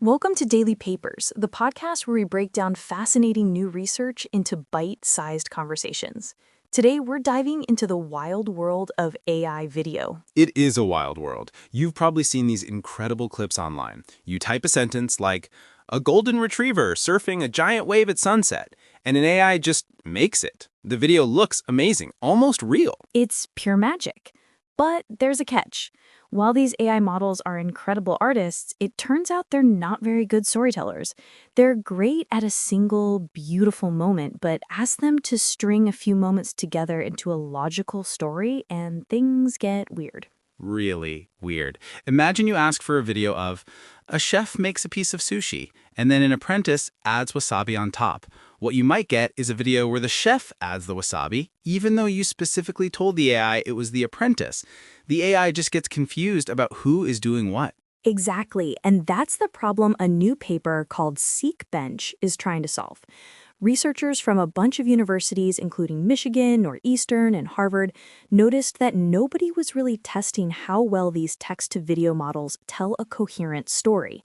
Welcome to Daily Papers, the podcast where we break down fascinating new research into bite-sized conversations. Today, we're diving into the wild world of AI video. It is a wild world. You've probably seen these incredible clips online. You type a sentence like, a golden retriever surfing a giant wave at sunset, and an AI just makes it. The video looks amazing, almost real. It's pure magic. But there's a catch. While these AI models are incredible artists, it turns out they're not very good storytellers. They're great at a single, beautiful moment, but ask them to string a few moments together into a logical story, and things get weird. Really weird. Imagine you ask for a video of, a chef makes a piece of sushi, and then an apprentice adds wasabi on top. What you might get is a video where the chef adds the wasabi, even though you specifically told the AI it was the apprentice. The AI just gets confused about who is doing what. Exactly, and that's the problem a new paper called SeqBench is trying to solve. Researchers from a bunch of universities, including Michigan, Northeastern, and Harvard, noticed that nobody was really testing how well these text-to-video models tell a coherent story.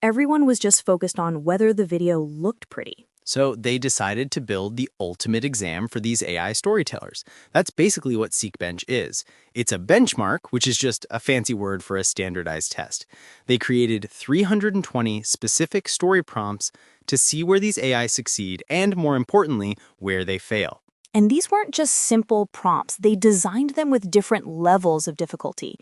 Everyone was just focused on whether the video looked pretty. So they decided to build the ultimate exam for these AI storytellers. That's basically what SeqBench is. It's a benchmark, which is just a fancy word for a standardized test. They created 320 specific story prompts to see where these AI succeed and, more importantly, where they fail. And these weren't just simple prompts. They designed them with different levels of difficulty.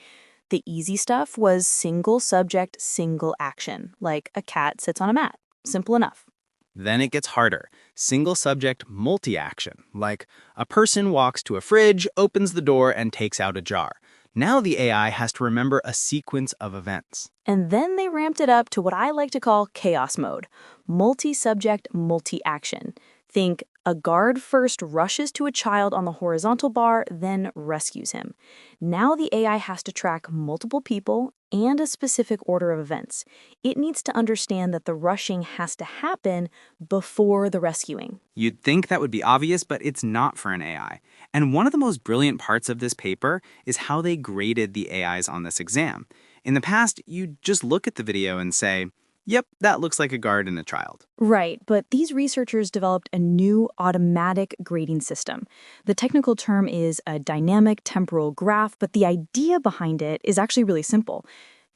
The easy stuff was single subject, single action, like a cat sits on a mat. Simple enough. Then it gets harder. Single subject multi-action, like a person walks to a fridge, opens the door, and takes out a jar. Now the AI has to remember a sequence of events. And then they ramped it up to what I like to call chaos mode. Multi-subject, multi-action. Think a guard first rushes to a child on the horizontal bar, then rescues him. Now the AI has to track multiple people and a specific order of events. It needs to understand that the rushing has to happen before the rescuing. You'd think that would be obvious, but it's not for an AI. And one of the most brilliant parts of this paper is how they graded the AIs on this exam. In the past, you'd just look at the video and say, yep, that looks like a guard and a child. Right, but these researchers developed a new automatic grading system. The technical term is a dynamic temporal graph, but the idea behind it is actually really simple.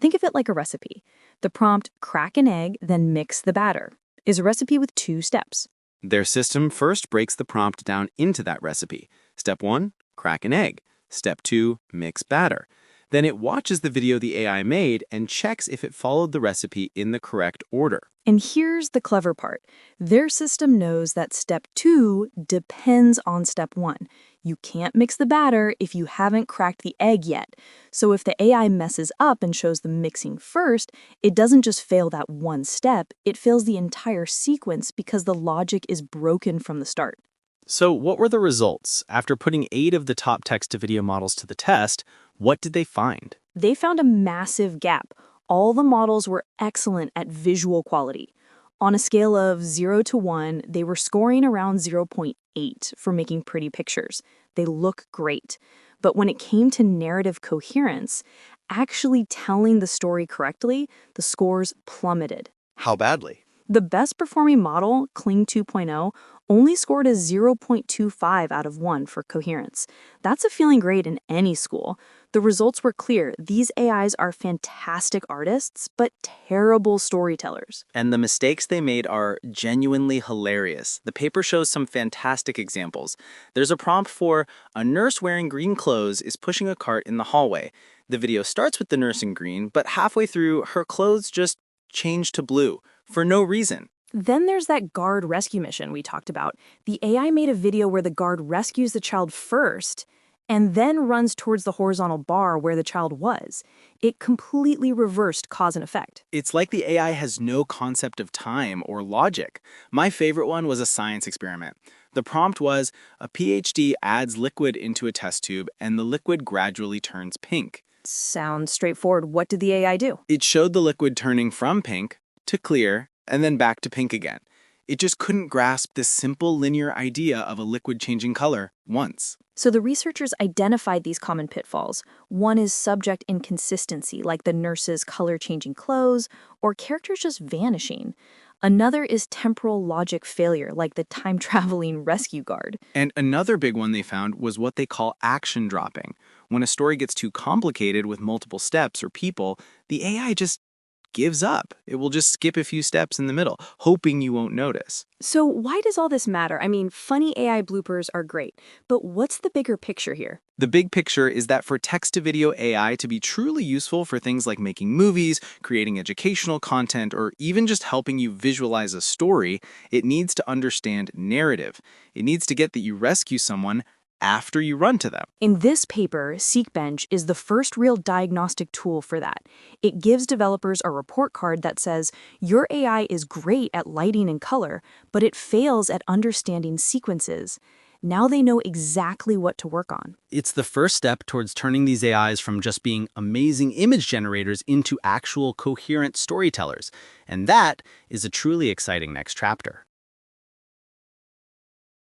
Think of it like a recipe. The prompt, crack an egg, then mix the batter, is a recipe with 2 steps. Their system first breaks the prompt down into that recipe. Step 1, crack an egg. Step 2, mix batter. Then it watches the video the AI made and checks if it followed the recipe in the correct order. And here's the clever part. Their system knows that step 2 depends on step 1. You can't mix the batter if you haven't cracked the egg yet. So if the AI messes up and shows the mixing first, it doesn't just fail that one step, it fails the entire sequence because the logic is broken from the start. So what were the results? After putting 8 of the top text-to-video models to the test, what did they find? They found a massive gap. All the models were excellent at visual quality. On a scale of 0 to 1, they were scoring around 0.8 for making pretty pictures. They look great. But when it came to narrative coherence, actually telling the story correctly, the scores plummeted. How badly? The best performing model, Kling 2.0, only scored a 0.25 out of 1 for coherence. That's a failing grade in any school. The results were clear. These AIs are fantastic artists, but terrible storytellers. And the mistakes they made are genuinely hilarious. The paper shows some fantastic examples. There's a prompt for, a nurse wearing green clothes is pushing a cart in the hallway. The video starts with the nurse in green, but halfway through, her clothes just change to blue, for no reason. Then there's that guard rescue mission we talked about. The AI made a video where the guard rescues the child first and then runs towards the horizontal bar where the child was. It completely reversed cause and effect. It's like the AI has no concept of time or logic. My favorite one was a science experiment. The prompt was, a PhD adds liquid into a test tube and the liquid gradually turns pink. Sounds straightforward. What did the AI do? It showed the liquid turning from pink to clear and then back to pink again. It just couldn't grasp this simple linear idea of a liquid changing color once. So the researchers identified these common pitfalls. One is subject inconsistency, like the nurse's color-changing clothes, or characters just vanishing. Another is temporal logic failure, like the time-traveling rescue guard. And another big one they found was what they call action dropping. When a story gets too complicated with multiple steps or people, the AI just gives up. It will just skip a few steps in the middle, hoping you won't notice. So why does all this matter? I mean, funny AI bloopers are great, but what's the bigger picture here? The big picture is that for text-to-video AI to be truly useful for things like making movies, creating educational content, or even just helping you visualize a story, it needs to understand narrative. It needs to get that you rescue someone after you run to them. In this paper, SeqBench is the first real diagnostic tool for that. It gives developers a report card that says, your AI is great at lighting and color, but it fails at understanding sequences. Now they know exactly what to work on. It's the first step towards turning these AIs from just being amazing image generators into actual coherent storytellers. And that is a truly exciting next chapter.